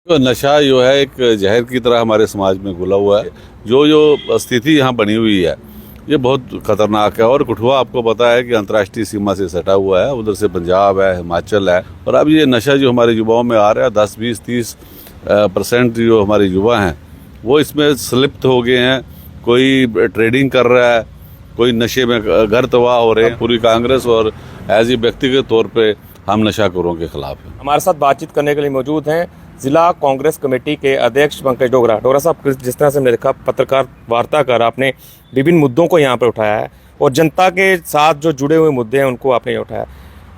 तो नशा जो है एक जहर की तरह हमारे समाज में घुला हुआ है। जो स्थिति यहाँ बनी हुई है ये बहुत खतरनाक है। और कठुआ आपको पता है कि अंतर्राष्ट्रीय सीमा से सटा हुआ है, उधर से पंजाब है, हिमाचल है। और अब ये नशा जो हमारे युवाओं में आ रहा है 10, 20, 30% जो हमारे युवा हैं वो इसमें स्लिप्त हो गए हैं। कोई ट्रेडिंग कर रहा है, कोई नशे में घर तबाह हो रहे हैं। पूरी कांग्रेस और एज ए व्यक्तिगत तौर पे हम नशाखोरों के खिलाफ हैं। हमारे साथ बातचीत करने के लिए मौजूद हैं जिला कांग्रेस कमेटी के अध्यक्ष पंकज डोगरा। डोगरा साहब, जिस तरह से हमने देखा पत्रकार वार्ता कर आपने विभिन्न मुद्दों को यहाँ पर उठाया है और जनता के साथ जो जुड़े हुए मुद्दे हैं उनको आपने उठाया।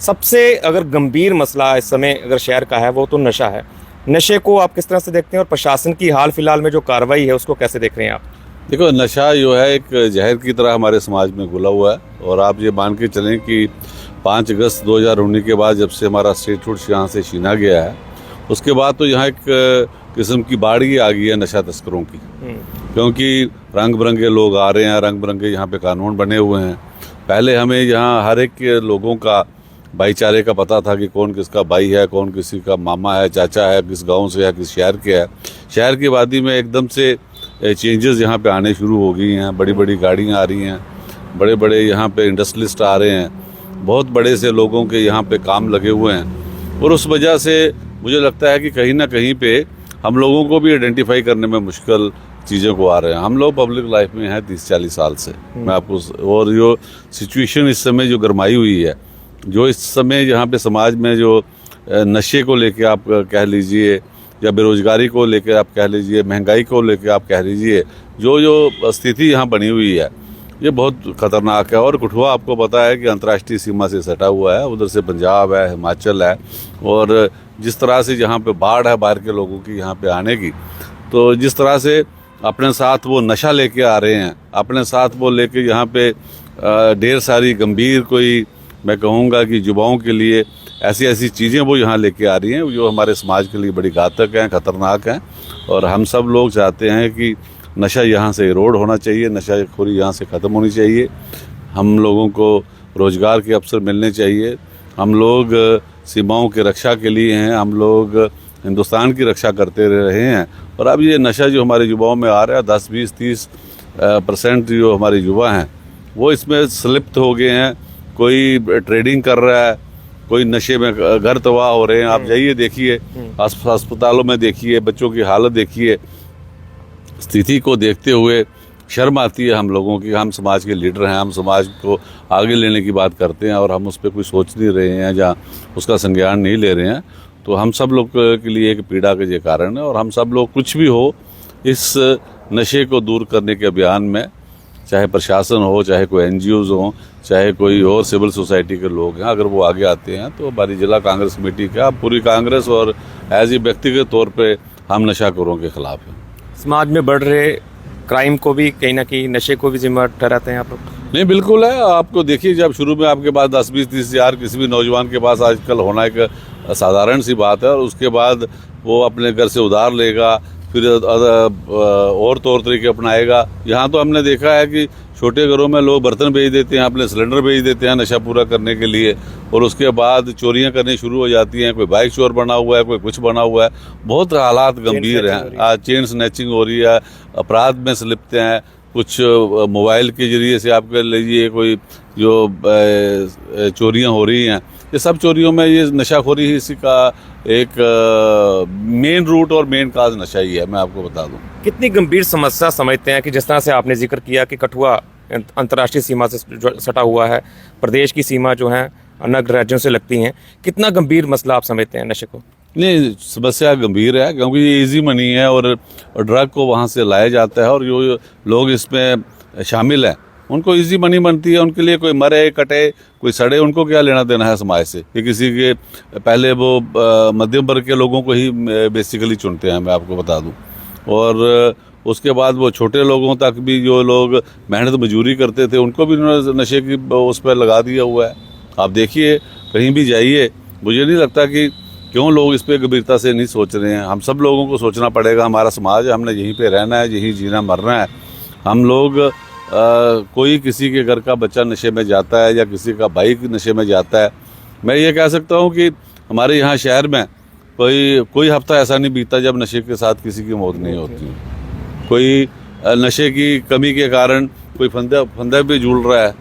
सबसे अगर गंभीर मसला इस समय अगर शहर का है वो तो नशा है। नशे को आप किस तरह से देखते हैं और प्रशासन की हाल फिलहाल में जो कार्रवाई है उसको कैसे देख रहे हैं आप? देखो, नशा जो है एक जहर की तरह हमारे समाज में घुला हुआ है। और आप ये मान के चलें कि 5 अगस्त 2019 के बाद जब से हमारा स्टेटहुड यहाँ से छीना गया है उसके बाद तो यहाँ एक किस्म की बाढ़ ही आ गई है नशा तस्करों की। क्योंकि रंग बिरंगे लोग आ रहे हैं, रंग बिरंगे यहाँ पे कानून बने हुए हैं। पहले हमें यहाँ हर एक के लोगों का भाईचारे का पता था कि कौन किसका भाई है, कौन किसी का मामा है, चाचा है, किस गांव से है, किस शहर के है। शहर की आबादी में एकदम से चेंजेस यहाँ पे आने शुरू हो गई हैं। बड़ी बड़ी गाड़ियाँ आ रही हैं, बड़े बड़े यहाँ पे इंडस्ट्रियलिस्ट आ रहे हैं, बहुत बड़े से लोगों के यहाँ पे काम लगे हुए हैं। और उस वजह से मुझे लगता है कि कहीं ना कहीं पे हम लोगों को भी आइडेंटिफाई करने में मुश्किल चीज़ों को आ रहे हैं। हम लोग पब्लिक लाइफ में हैं 30-40 साल से। मैं आपको और जो सिचुएशन इस समय जो गरमाई हुई है, जो इस समय यहाँ पे समाज में जो नशे को लेके आप कह लीजिए या बेरोजगारी को लेकर आप कह लीजिए, महंगाई को लेकर आप कह लीजिए, जो स्थिति यहाँ बनी हुई है ये बहुत खतरनाक है। और कठुआ आपको पता है कि अंतर्राष्ट्रीय सीमा से सटा हुआ है, उधर से पंजाब है, हिमाचल है। और जिस तरह से जहाँ पे बाढ़ है बाहर के लोगों की यहाँ पे आने की, तो जिस तरह से अपने साथ वो नशा लेके आ रहे हैं, अपने साथ वो लेके यहाँ पे ढेर सारी गंभीर, कोई मैं कहूँगा कि युवाओं के लिए ऐसी ऐसी चीज़ें वो यहाँ लेके आ रही हैं जो हमारे समाज के लिए बड़ी घातक हैं, खतरनाक हैं। और हम सब लोग चाहते हैं कि नशा यहाँ से इरोड होना चाहिए, नशाखोरी यहाँ से ख़त्म होनी चाहिए। हम लोगों को रोज़गार के अवसर मिलने चाहिए। हम लोग सीमाओं की रक्षा के लिए हैं, हम लोग हिंदुस्तान की रक्षा करते रहे हैं। और अब ये नशा जो हमारे युवाओं में आ रहा है 10, 20, 30% जो हमारे युवा हैं वो इसमें स्लिप्त हो गए हैं। कोई ट्रेडिंग कर रहा है, कोई नशे में घर तबाह हो रहे हैं। आप जाइए देखिए, अस्पतालों में देखिए, बच्चों की हालत देखिए। स्थिति को देखते हुए शर्म आती है हम लोगों की। हम समाज के लीडर हैं, हम समाज को आगे लेने की बात करते हैं और हम उस पर कोई सोच नहीं रहे हैं या उसका संज्ञान नहीं ले रहे हैं। तो हम सब लोग के लिए एक पीड़ा का ये कारण है। और हम सब लोग कुछ भी हो इस नशे को दूर करने के अभियान में, चाहे प्रशासन हो, चाहे कोई NGOs हो, चाहे कोई और सिविल सोसाइटी के लोग हैं, अगर वो आगे आते हैं तो हमारी जिला कांग्रेस कमेटी का, पूरी कांग्रेस और एज ए व्यक्तिगत तौर पे हम नशाखोरों के खिलाफ हैं। समाज में बढ़ रहे क्राइम को भी कहीं ना कहीं नशे को भी जिम्मेदार ठहराते हैं आप लोग? नहीं, बिल्कुल है। आपको देखिए, जब शुरू में आपके पास 10, 20, 30 हज़ार किसी भी नौजवान के पास आजकल होना एक साधारण सी बात है। और उसके बाद वो अपने घर से उधार लेगा, फिर और तौर तरीके अपनाएगा। यहाँ तो हमने देखा है कि छोटे घरों में लोग बर्तन भेज देते हैं, अपने सिलेंडर भेज देते हैं नशा पूरा करने के लिए। और उसके बाद चोरियां करनी शुरू हो जाती हैं। कोई बाइक चोर बना हुआ है, कोई कुछ बना हुआ है। बहुत हालात गंभीर हैं। चेन स्नैचिंग हो रही है, अपराध में लिप्त हैं। कुछ मोबाइल के जरिए से आप कह लीजिए कोई जो चोरियां हो रही हैं, ये सब चोरियों में ये नशाखोरी ही इसी का एक मेन रूट और मेन काज नशा ही है। मैं आपको बता दूं। कितनी गंभीर समस्या समझते हैं कि जिस तरह से आपने जिक्र किया कि कठुआ अंतर्राष्ट्रीय सीमा से सटा हुआ है, प्रदेश की सीमा जो है अन्य राज्यों से लगती हैं, कितना गंभीर मसला आप समझते हैं नशे को? नहीं, समस्या गंभीर है क्योंकि ये इजी मनी है और ड्रग को वहाँ से लाया जाता है। और जो लोग इसमें शामिल हैं उनको इजी मनी बनती है। उनके लिए कोई मरे, कटे, कोई सड़े, उनको क्या लेना देना है समाज से। कि किसी के पहले वो मध्यम वर्ग के लोगों को ही बेसिकली चुनते हैं, मैं आपको बता दूं। और उसके बाद वो छोटे लोगों तक भी, जो लोग मेहनत मजदूरी करते थे, उनको भी उन्होंने नशे की उस पर लगा दिया हुआ है। आप देखिए, कहीं भी जाइए, मुझे नहीं लगता कि क्यों लोग इस पर गंभीरता से नहीं सोच रहे हैं। हम सब लोगों को सोचना पड़ेगा। हमारा समाज है, हमने यहीं पे रहना है, यहीं जीना मरना है। हम लोग कोई किसी के घर का बच्चा नशे में जाता है या किसी का भाई नशे में जाता है। मैं ये कह सकता हूँ कि हमारे यहाँ शहर में कोई हफ्ता ऐसा नहीं बीता जब नशे के साथ किसी की मौत नहीं होती। कोई नशे की कमी के कारण कोई फंदे पे झूल रहा है,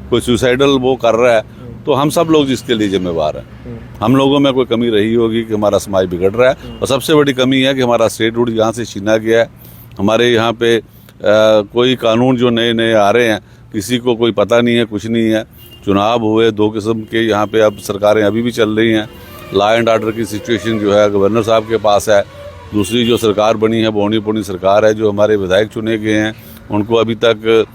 कोई सुसाइडल वो कर रहा है, तो हम सब लोग इसके लिए जिम्मेवार हैं। हम लोगों में कोई कमी रही होगी कि हमारा समाज बिगड़ रहा है, और सबसे बड़ी कमी है कि हमारा स्टेटहुड यहाँ से छीना गया है। हमारे यहाँ पे कोई कानून जो नए नए आ रहे हैं, किसी को कोई पता नहीं है, कुछ नहीं है। चुनाव हुए 2 किस्म के यहाँ पे, अब सरकारें अभी भी चल रही हैं। लॉ एंड ऑर्डर की सिचुएशन जो है गवर्नर साहब के पास है। दूसरी जो सरकार बनी है बौनी पौनी सरकार है, जो हमारे विधायक चुने गए हैं उनको अभी तक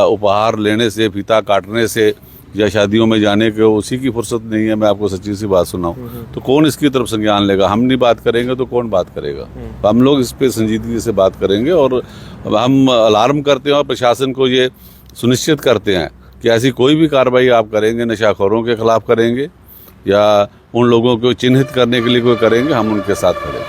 उपहार लेने से, फीता काटने से या शादियों में जाने के उसी की फुर्सत नहीं है। मैं आपको सच्ची सी बात सुनाऊं तो कौन इसकी तरफ संज्ञान लेगा? हम नहीं बात करेंगे तो कौन बात करेगा? तो हम लोग इस पे संजीदगी से बात करेंगे, और हम अलार्म करते हैं और प्रशासन को ये सुनिश्चित करते हैं कि ऐसी कोई भी कार्रवाई आप करेंगे, नशाखोरों के खिलाफ करेंगे या उन लोगों को चिन्हित करने के लिए कोई करेंगे, हम उनके साथ खड़े।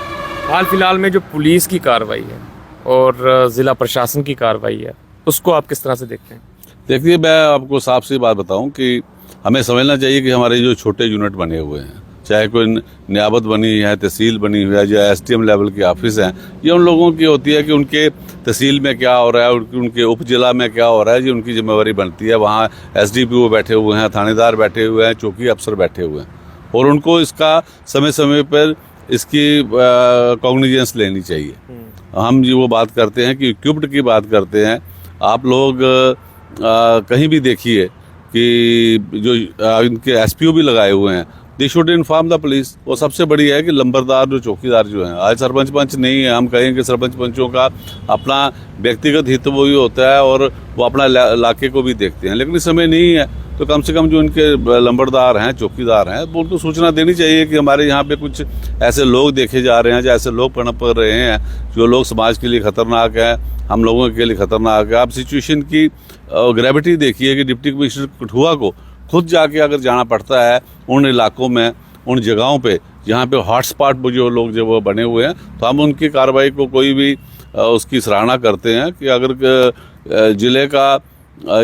हाल फिलहाल में जो पुलिस की कार्रवाई है और ज़िला प्रशासन की कार्रवाई है, उसको आप किस तरह से देखते हैं? देखिए, मैं आपको साफ सी बात बताऊं कि हमें समझना चाहिए कि हमारे जो छोटे यूनिट बने हुए हैं, चाहे कोई नियाबत बनी है, तहसील बनी हुई है, या SDM लेवल के ऑफिस हैं, ये उन लोगों की होती है कि उनके तहसील में क्या हो रहा है, उनके उप जिला में क्या हो रहा है, ये उनकी जिम्मेवारी बनती है। वहाँ SDPO बैठे हुए हैं, थानेदार बैठे हुए हैं, चौकी अफसर बैठे हुए हैं, और उनको इसका समय समय पर इसकी कॉग्निजेंस लेनी चाहिए। हम जो वो बात करते हैं कि इक्विप्ड की बात करते हैं, आप लोग कहीं भी देखिए कि जो इनके SPO भी लगाए हुए हैं, they should inform the police. और सबसे बड़ी है कि लंबरदार जो चौकीदार जो हैं, आज सरपंच पंच नहीं है, हम कहें कि सरपंच पंचों का अपना व्यक्तिगत हित वो भी होता है और वो अपना इलाके को भी देखते हैं, लेकिन इस समय नहीं है। तो कम से कम जो इनके लंबरदार हैं, चौकीदार हैं, वो उनको सूचना देनी चाहिए कि हमारे यहाँ पे कुछ ऐसे लोग देखे जा रहे हैं, जो ऐसे लोग पनप कर रहे हैं, जो लोग समाज के लिए खतरनाक हैं, हम लोगों के लिए खतरनाक है। आप सिचुएशन की ग्रेविटी देखिए कि डिप्टी कमिश्नर कठुआ को खुद जाके अगर जाना पड़ता है उन इलाकों में, उन जगहों पे जहाँ पे हॉटस्पॉट जो लोग जो वो बने हुए हैं, तो हम उनकी कार्रवाई को कोई भी उसकी सराहना करते हैं कि अगर ज़िले का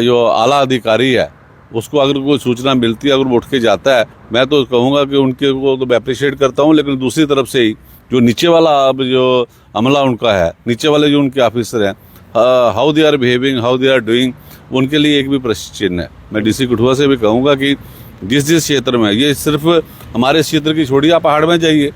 जो आला अधिकारी है उसको अगर कोई सूचना मिलती है, अगर वो उठ के जाता है, मैं तो कहूँगा कि उनके को तो मैं अप्रिशिएट करता हूँ। लेकिन दूसरी तरफ से ही जो नीचे वाला अब जो अमला उनका है, नीचे वाले जो उनके ऑफिसर हैं, how they are behaving, how they are doing, उनके लिए एक भी प्रश्न चिन्ह है। मैं DC कठुआ से भी कहूँगा कि जिस क्षेत्र में, ये सिर्फ हमारे क्षेत्र की छोड़िए, आप पहाड़ में जाइए,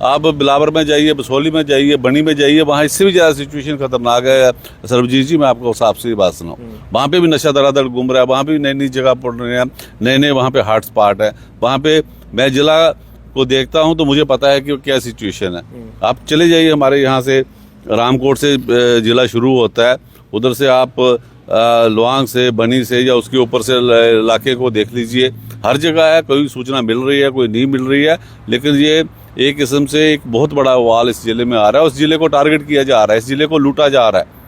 आप बिलावर में जाइए, बसोली में जाइए, बनी में जाइए, वहाँ इससे भी ज़्यादा सिचुएशन खतरनाक है। सरबजीत जी, मैं आपको साफ सी बात सुनाऊँ, वहाँ पे भी नशा धड़ाधड़ घूम रहा है, वहाँ पे भी नई नई जगह पड़ रहे हैं, नए नए वहाँ पे हॉट स्पॉट है। वहाँ पे मैं जिला को देखता हूँ तो मुझे पता है कि क्या सिचुएशन है। आप चले जाइए, हमारे यहाँ से रामकोट से जिला शुरू होता है, उधर से आप लोआंग से, बनी से, या उसके ऊपर से इलाके को देख लीजिए, हर जगह है, कोई सूचना मिल रही है, कोई नहीं मिल रही है। लेकिन ये एक किस्म से एक बहुत बड़ा वाल इस जिले में आ रहा है, उस जिले को टारगेट किया जा रहा है, इस जिले को लूटा जा रहा है।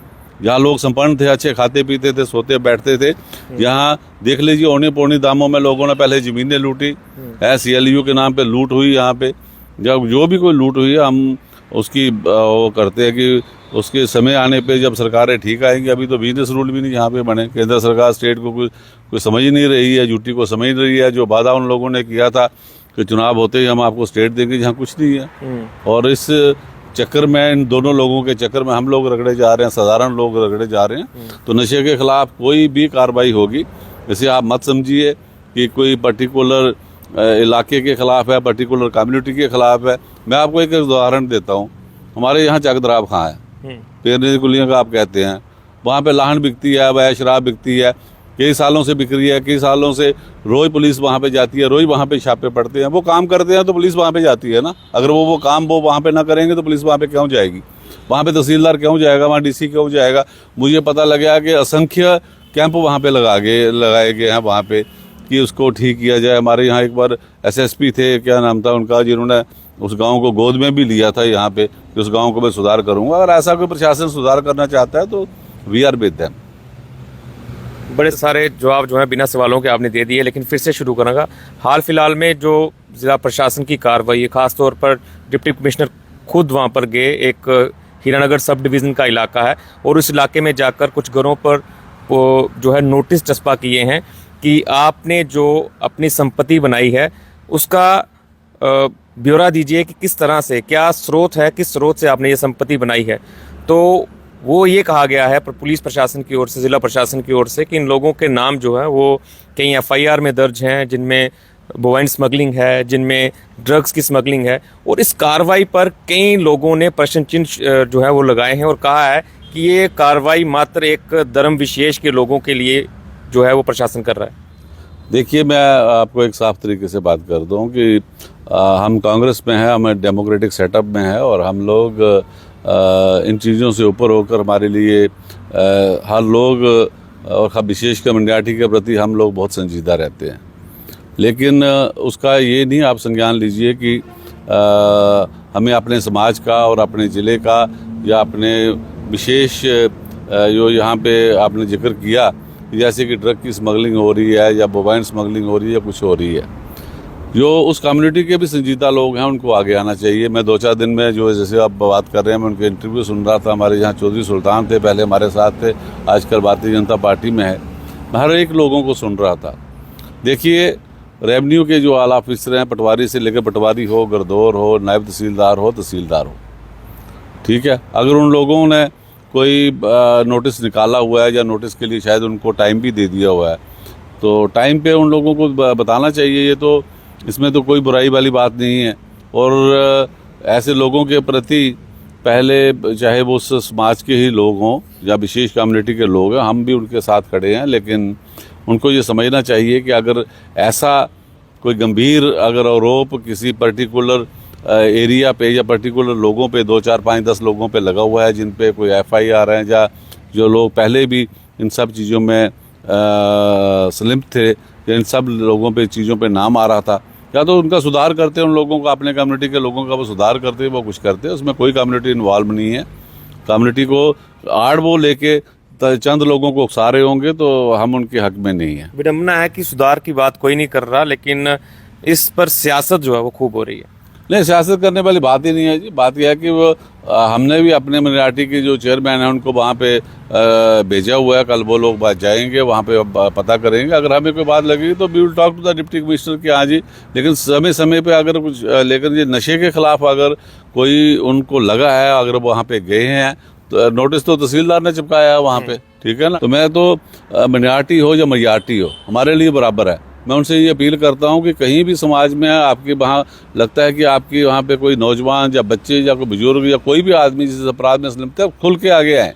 जहाँ लोग संपन्न थे, अच्छे खाते पीते थे, सोते बैठते थे, यहाँ देख लीजिए औने पौने दामों में लोगों ने पहले ज़मीनें लूटी है, CLU के नाम पे लूट हुई। यहाँ पे जब जो भी कोई लूट हुई है, हम उसकी वो करते हैं कि उसके समय आने पे जब सरकारें ठीक आएंगी। अभी तो बिजनेस रूल भी नहीं यहाँ पे बने, केंद्र सरकार स्टेट को कोई समझ ही नहीं रही है, यूटी को समझ नहीं रही है। जो वादा उन लोगों ने किया था कि चुनाव होते ही हम आपको स्टेट देंगे, जहाँ कुछ नहीं है। और इस चक्कर में, इन दोनों लोगों के चक्कर में हम लोग रगड़े जा रहे हैं, साधारण लोग रगड़े जा रहे हैं। तो नशे के खिलाफ कोई भी कार्रवाई होगी, इसे आप मत समझिए कि कोई पर्टिकुलर इलाके के खिलाफ है, पर्टिकुलर कम्युनिटी के खिलाफ है। मैं आपको एक उदाहरण देता हूँ, हमारे यहाँ चकदराब खां है, पेरने कुलियों का आप कहते हैं, वहाँ पे लाहन बिकती है, वह शराब बिकती है, कई सालों से बिक रही है, कई सालों से रोज पुलिस वहाँ पे जाती है, रोज वहाँ पे छापे पड़ते हैं। वो काम करते हैं तो पुलिस वहाँ पे जाती है ना, अगर वो काम वो वहाँ पे ना करेंगे तो पुलिस वहाँ पे क्यों जाएगी? वहाँ पे तहसीलदार क्यों जाएगा? वहाँ DC क्यों जाएगा? मुझे पता लगा कि असंख्य कैंप वहाँ पे लगाए गए हैं वहाँ पे कि उसको ठीक किया जाए। हमारे यहाँ एक बार SSP थे, क्या नाम था उनका, जिन्होंने उस गांव को गोद में भी लिया था यहाँ पे, कि उस गांव को मैं सुधार करूँगा। अगर ऐसा कोई प्रशासन सुधार करना चाहता है तो वी आर विद देम। बड़े सारे जवाब जो है बिना सवालों के आपने दे दिए, लेकिन फिर से शुरू करूँगा। हाल फिलहाल में जो ज़िला प्रशासन की कार्रवाई है, ख़ासतौर पर डिप्टी कमिश्नर खुद वहाँ पर गए, एक हीरानगर सब डिवीज़न का इलाका है, और उस इलाके में जाकर कुछ घरों पर वो जो है नोटिस चस्पा किए हैं कि आपने जो अपनी संपत्ति बनाई है उसका ब्यौरा दीजिए कि किस तरह से, क्या स्रोत है, किस स्रोत से आपने ये संपत्ति बनाई है। तो वो ये कहा गया है पुलिस प्रशासन की ओर से, ज़िला प्रशासन की ओर से, कि इन लोगों के नाम जो है वो कई FIR में दर्ज हैं, जिनमें बोवाइन स्मगलिंग है, जिनमें ड्रग्स की स्मगलिंग है। और इस कार्रवाई पर कई लोगों ने प्रश्न चिन्ह जो है वो लगाए हैं और कहा है कि ये कार्रवाई मात्र एक धर्म विशेष के लोगों के लिए जो है वो प्रशासन कर रहा है। देखिए, मैं आपको एक साफ तरीके से बात कर दूं कि हम कांग्रेस में हैं, हम डेमोक्रेटिक सेटअप में हैं और हम लोग इन चीज़ों से ऊपर होकर हमारे लिए हर लोग और विशेषकर मिnority के प्रति हम लोग बहुत संजीदा रहते हैं। लेकिन उसका ये नहीं आप संज्ञान लीजिए कि हमें अपने समाज का और अपने ज़िले का या अपने विशेष जो यहाँ पे आपने जिक्र किया, जैसे कि ड्रग की स्मगलिंग हो रही है या मोबाइल स्मगलिंग हो रही है या कुछ हो रही है, जो उस कम्युनिटी के भी संजीदा लोग हैं उनको आगे आना चाहिए। मैं 2-4 दिन में जो जैसे आप बात कर रहे हैं, मैं उनके इंटरव्यू सुन रहा था। हमारे यहाँ चौधरी सुल्तान थे, पहले हमारे साथ थे, आजकल भारतीय जनता पार्टी में है। मैं हर एक लोगों को सुन रहा था। देखिए, रेवेन्यू के जो आला अफसर हैं, पटवारी से लेकर पटवारी हो, गरदौर हो, नायब तहसीलदार हो, तहसीलदार हो, ठीक है, अगर उन लोगों ने कोई नोटिस निकाला हुआ है या नोटिस के लिए शायद उनको टाइम भी दे दिया हुआ है, तो टाइम पे उन लोगों को बताना चाहिए। ये तो इसमें तो कोई बुराई वाली बात नहीं है। और ऐसे लोगों के प्रति पहले चाहे वो उस समाज के ही लोग हों या विशेष कम्युनिटी के लोग हैं, हम भी उनके साथ खड़े हैं। लेकिन उनको ये समझना चाहिए कि अगर ऐसा कोई गंभीर अगर आरोप किसी पर्टिकुलर एरिया पे या पर्टिकुलर लोगों पे 2, 4, 5, 10 लोगों पे लगा हुआ है, जिन पे कोई FIR है या जो लोग पहले भी इन सब चीज़ों में संलिप्त थे या इन सब लोगों पे चीज़ों पे नाम आ रहा था, या तो उनका सुधार करते हैं, उन लोगों का, अपने कम्युनिटी के लोगों का वो सुधार करते हैं, वो कुछ करते हैं। उसमें कोई कम्युनिटी इन्वॉल्व नहीं है। कम्युनिटी को आड़ वो लेके चंद लोगों को उकसा रहे होंगे तो हम उनके हक में नहीं है। विडम्बना है कि सुधार की बात कोई नहीं कर रहा, लेकिन इस पर सियासत जो है वो खूब हो रही है। नहीं, सियासत करने वाली बात ही नहीं है जी। बात यह है कि वो हमने भी अपने मिnority के जो चेयरमैन हैं उनको वहाँ पे भेजा हुआ है। कल वो लोग बात जाएंगे, वहाँ पे पता करेंगे। अगर हमें कोई बात लगेगी तो we will talk to the deputy commissioner कि हाँ जी। लेकिन समय समय पे अगर कुछ, लेकिन ये नशे के खिलाफ अगर कोई उनको लगा है, अगर वो वहाँ पे गए हैं तो नोटिस तो तहसीलदार ने चिपकाया है वहाँ पे, ठीक है ना। तो मैं तो मिnority हो या majority हो, हमारे लिए बराबर है। मैं उनसे ये अपील करता हूँ कि कहीं भी समाज में आपके वहाँ लगता है कि आपकी वहाँ पे कोई नौजवान या बच्चे या कोई बुजुर्ग या कोई भी आदमी जिस अपराध में संलिप्त है, खुल के आगे आए।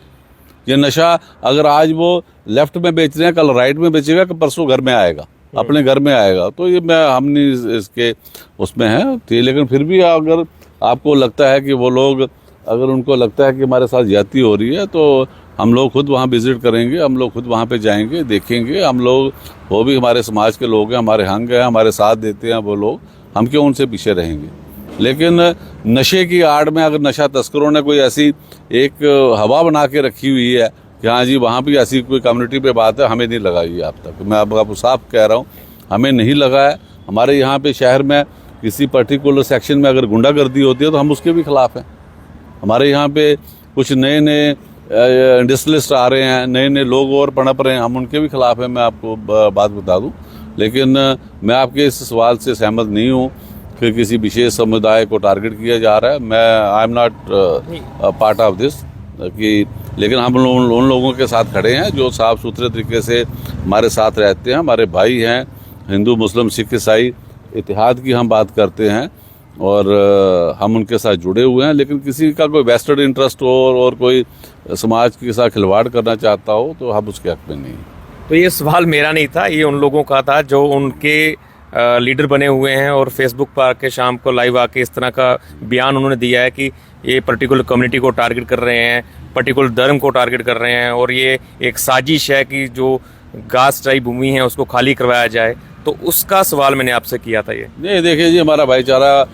ये नशा अगर आज वो लेफ्ट में बेच रहे हैं, कल राइट में बेचेगा, कि परसों घर में आएगा, अपने घर में आएगा। तो ये हम नहीं इसके उसमें हैं। लेकिन फिर भी अगर आपको लगता है कि वो लोग, अगर उनको लगता है कि हमारे साथ ज्यादती हो रही है, तो हम लोग खुद वहाँ विजिट करेंगे, हम लोग खुद वहाँ पे जाएंगे, देखेंगे। हम लोग, वो भी हमारे समाज के लोग हैं, हमारे हंग हैं, हमारे साथ देते हैं वो लोग, हम क्यों उनसे पीछे रहेंगे। लेकिन नशे की आड़ में अगर नशा तस्करों ने कोई ऐसी एक हवा बना के रखी हुई है कि हाँ जी वहाँ भी ऐसी कोई कम्युनिटी पे बात है, हमें नहीं लगाई आप तक। मैं आपको साफ कह रहा हूँ, हमें नहीं लगा है। हमारे यहाँ पे शहर में किसी पर्टिकुलर सेक्शन में अगर गुंडागर्दी होती है तो हम उसके भी खिलाफ हैं। हमारे यहाँ पे कुछ नए इंडस्ट्रियलिस्ट आ रहे हैं, नए नए लोग और पनप रहे हैं, हम उनके भी खिलाफ हैं। मैं आपको बात बता दूं। लेकिन मैं आपके इस सवाल से सहमत नहीं हूं कि किसी विशेष समुदाय को टारगेट किया जा रहा है। मैं I am not part of this कि, लेकिन हम उन लोगों के साथ खड़े हैं जो साफ सुथरे तरीके से हमारे साथ रहते हैं, हमारे भाई हैं। हिंदू, मुस्लिम, सिख, ईसाई इतिहाद की हम बात करते हैं और हम उनके साथ जुड़े हुए हैं। लेकिन किसी का कोई वेस्टेड इंटरेस्ट हो और कोई समाज के साथ खिलवाड़ करना चाहता हो तो हम उसके हक में नहीं। तो ये सवाल मेरा नहीं था, ये उन लोगों का था जो उनके लीडर बने हुए हैं और फेसबुक पर आके शाम को लाइव आके इस तरह का बयान उन्होंने दिया है कि ये पर्टिकुलर कम्युनिटी को टारगेट कर रहे हैं, पर्टिकुलर धर्म को टारगेट कर रहे हैं और ये एक साजिश है कि जो घास चाई भूमि है उसको खाली करवाया जाए। तो उसका सवाल मैंने आपसे किया था। ये नहीं, देखिए जी, हमारा भाईचारा,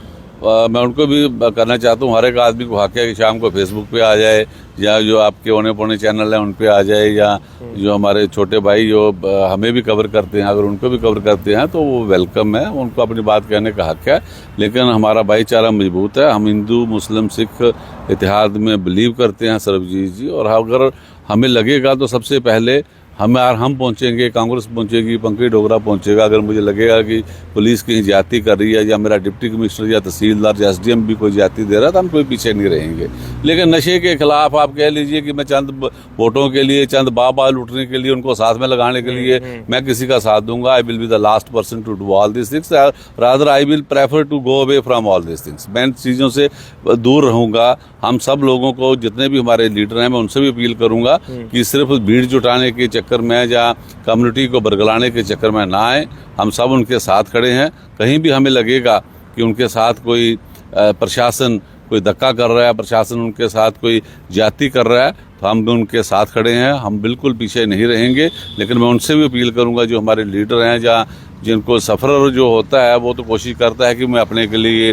मैं उनको भी करना चाहता हूँ, हर एक आदमी को हक है कि शाम को फेसबुक पे आ जाए या जो आपके होने पौने चैनल हैं उन पे आ जाए, या जो हमारे छोटे भाई जो हमें भी कवर करते हैं, अगर उनको भी कवर करते हैं तो वो वेलकम है, उनको अपनी बात कहने का हक है। लेकिन हमारा भाईचारा मजबूत है। हम हिंदू, मुस्लिम, सिख इतिहाद में बिलीव करते हैं, सरबजीत जी। और अगर हमें लगेगा तो सबसे पहले हम पहुंचेंगे, कांग्रेस पहुंचेगी, पंकज डोगरा पहुंचेगा। अगर मुझे लगेगा कि पुलिस कहीं ज्यादती कर रही है या मेरा डिप्टी कमिश्नर या तहसीलदार या एसडीएम भी कोई ज्यादती दे रहा है तो हम कोई पीछे नहीं रहेंगे। लेकिन नशे के खिलाफ आप कह लीजिए कि मैं चंद वोटों के लिए, चंद बाबा लूटने के लिए, उनको साथ में लगाने के लिए मैं किसी का साथ दूंगा। I will be the last person to do all this things, rather I will prefer to go away from all this things. मैं इन चीज़ों से दूर रहूंगा। हम सब लोगों को, जितने भी हमारे लीडर हैं, मैं उनसे भी अपील करूंगा कि सिर्फ भीड़ जुटाने के चक्कर में या कम्युनिटी को बरगलाने के चक्कर में ना आए। हम सब उनके साथ खड़े हैं। कहीं भी हमें लगेगा कि उनके साथ कोई प्रशासन कोई धक्का कर रहा है, प्रशासन उनके साथ कोई ज्यादती कर रहा है, तो हम भी उनके साथ खड़े हैं। हम बिल्कुल पीछे नहीं रहेंगे। लेकिन मैं उनसे भी अपील करूंगा, जो हमारे लीडर हैं या जिनको सफ़र जो होता है, वो तो कोशिश करता है कि मैं अपने के लिए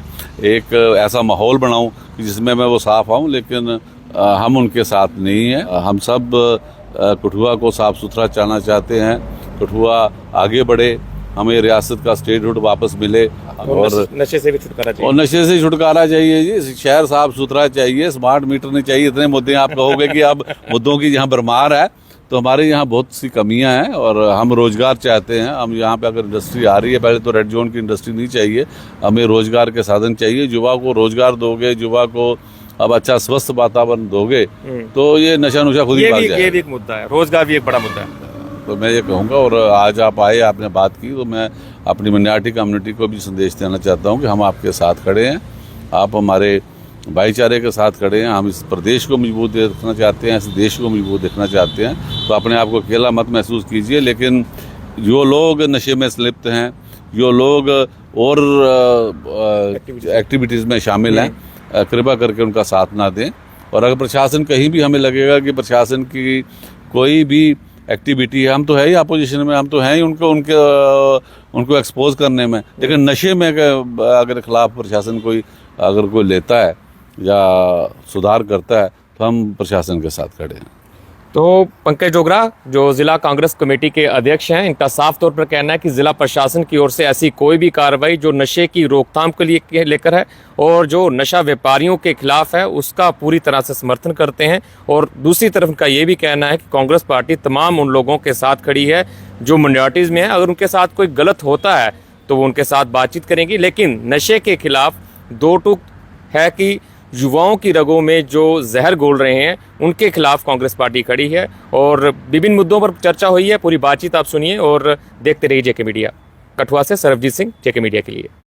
एक ऐसा माहौल बनाऊं कि जिसमें मैं वो साफ आऊं, लेकिन हम उनके साथ नहीं हैं। हम सब कठुआ को साफ सुथरा चाहना चाहते हैं। कठुआ आगे बढ़े, हमें रियासत का स्टेटहुड वापस मिले और नशे से भी छुटकारा चाहिए। और नशे से छुटकारा चाहिए जी। शहर साफ सुथरा चाहिए, स्मार्ट मीटर नहीं चाहिए। इतने मुद्दे आप कहोगे कि अब मुद्दों की यहाँ भरमार है, तो हमारे यहाँ बहुत सी कमियां हैं और हम रोजगार चाहते हैं। हम यहाँ पे अगर इंडस्ट्री आ रही है, पहले तो रेड जोन की इंडस्ट्री नहीं चाहिए, हमें रोजगार के साधन चाहिए। युवा को रोजगार दोगे, युवा को अब अच्छा स्वस्थ वातावरण दोगे तो ये नशा नुशा खुद ही भाग जाएगा। ये भी एक मुद्दा है, रोजगार भी एक बड़ा मुद्दा है। तो मैं ये कहूँगा, और आज आप आए, आपने बात की, तो मैं अपनी मिnority कम्युनिटी को भी संदेश देना चाहता हूँ कि हम आपके साथ खड़े हैं। आप हमारे भाईचारे के साथ खड़े हैं। हम इस प्रदेश को मजबूत देखना चाहते हैं, इस देश को मजबूत देखना चाहते हैं। तो अपने आप को अकेला मत महसूस कीजिए। लेकिन जो लोग नशे में लिप्त हैं, जो लोग और एक्टिविटीज़ में शामिल हैं, कृपा करके उनका साथ ना दें। और अगर प्रशासन कहीं भी हमें लगेगा कि प्रशासन की कोई भी एक्टिविटी है, हम तो है ही अपोजिशन में, हम तो हैं ही उनको एक्सपोज करने में। लेकिन नशे में अगर खिलाफ प्रशासन अगर कोई लेता है या सुधार करता है तो हम प्रशासन के साथ खड़े हैं। तो पंकज डोगरा जो जिला कांग्रेस कमेटी के अध्यक्ष हैं, इनका साफ तौर पर कहना है कि जिला प्रशासन की ओर से ऐसी कोई भी कार्रवाई जो नशे की रोकथाम के लिए लेकर है और जो नशा व्यापारियों के खिलाफ है, उसका पूरी तरह से समर्थन करते हैं। और दूसरी तरफ उनका ये भी कहना है कि कांग्रेस पार्टी तमाम उन लोगों के साथ खड़ी है जो माइनॉरिटीज़ में है। अगर उनके साथ कोई गलत होता है तो वो उनके साथ बातचीत करेंगी, लेकिन नशे के खिलाफ दो टूक है कि युवाओं की रगों में जो जहर घोल रहे हैं, उनके खिलाफ कांग्रेस पार्टी खड़ी है। और विभिन्न मुद्दों पर चर्चा हुई है। पूरी बातचीत आप सुनिए और देखते रहिए जेके मीडिया। कठुआ से सरबजीत सिंह, जेके मीडिया के लिए।